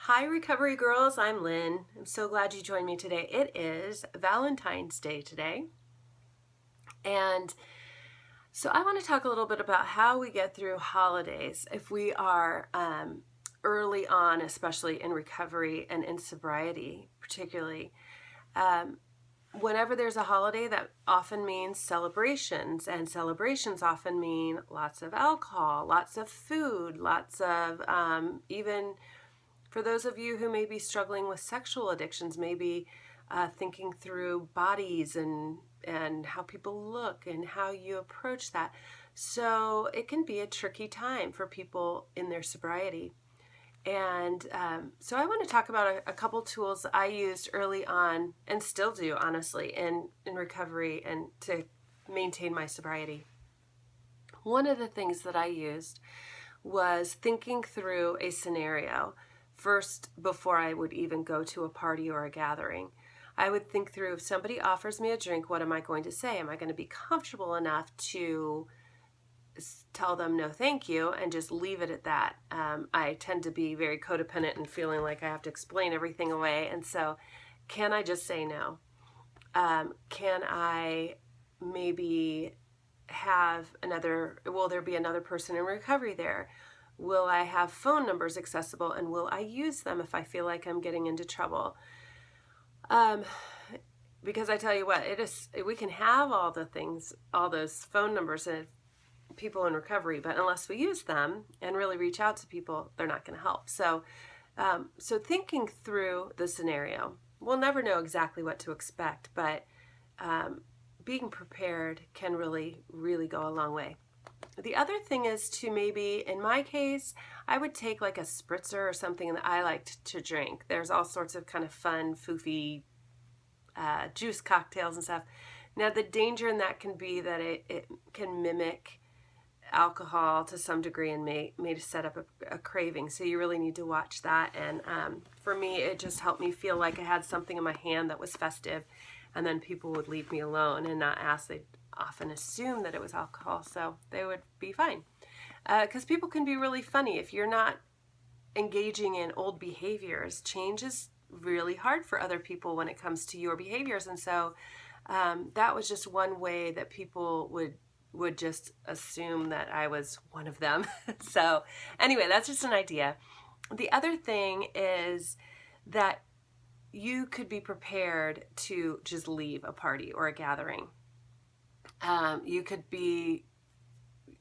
Hi, Recovery Girls. I'm Lynn. I'm so glad you joined me today. It is Valentine's Day today. And so I want to talk a little bit about how we get through holidays if we are early on, especially in recovery and in sobriety, particularly. Whenever there's a holiday, that often means celebrations, and celebrations often mean lots of alcohol, lots of food, lots of even for those of you who may be struggling with sexual addictions, maybe thinking through bodies and how people look and how you approach that. So it can be a tricky time for people in their sobriety. And so I want to talk about a couple tools I used early on and still do, honestly, in recovery and to maintain my sobriety. One of the things that I used was thinking through a scenario first before I would even go to a party or a gathering. I would think through, if somebody offers me a drink, what am I going to say? Am I going to be comfortable enough to tell them no thank you and just leave it at that? I tend to be very codependent and feeling like I have to explain everything away. And so can I just say no? Can I maybe will there be another person in recovery there? Will I have phone numbers accessible, and will I use them if I feel like I'm getting into trouble? Because I tell you what, we can have all the things, all those phone numbers of people in recovery, but unless we use them and really reach out to people, they're not going to help. So thinking through the scenario, we'll never know exactly what to expect, but being prepared can really, really go a long way. The other thing is to maybe, in my case, I would take like a spritzer or something that I liked to drink. There's all sorts of kind of fun, foofy juice cocktails and stuff. Now, the danger in that can be that it can mimic alcohol to some degree and may set up a craving. So you really need to watch that. And for me, it just helped me feel like I had something in my hand that was festive, and then people would leave me alone and not ask. They'd often assume that it was alcohol, so they would be fine. Because people can be really funny. If you're not engaging in old behaviors, change is really hard for other people when it comes to your behaviors. And so that was just one way that people would just assume that I was one of them. So anyway, that's just an idea. The other thing is that you could be prepared to just leave a party or a gathering. You could be,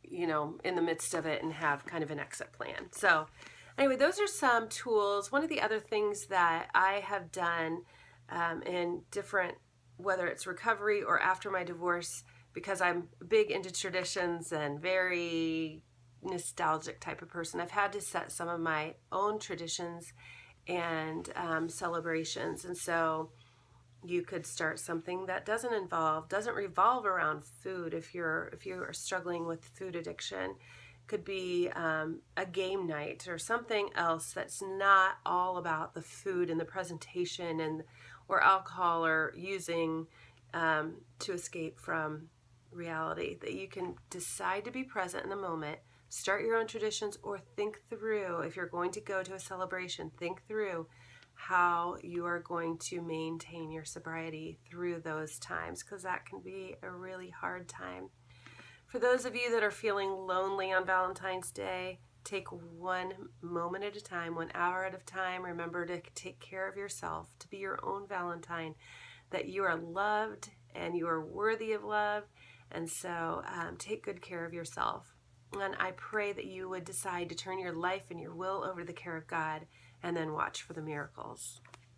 in the midst of it and have kind of an exit plan. So anyway, those are some tools. One of the other things that I have done in different, whether it's recovery or after my divorce, because I'm big into traditions and very nostalgic type of person, I've had to set some of my own traditions and celebrations. And so you could start something that doesn't revolve around food. If you are struggling with food addiction, could be a game night or something else that's not all about the food and the presentation or alcohol or using to escape from reality. That you can decide to be present in the moment, start your own traditions, or think through, if you're going to go to a celebration, think through how you are going to maintain your sobriety through those times, because that can be a really hard time. For those of you that are feeling lonely on Valentine's Day, take one moment at a time, 1 hour at a time. Remember to take care of yourself, to be your own Valentine, that you are loved and you are worthy of love. And so take good care of yourself. And I pray that you would decide to turn your life and your will over to the care of God, and then watch for the miracles.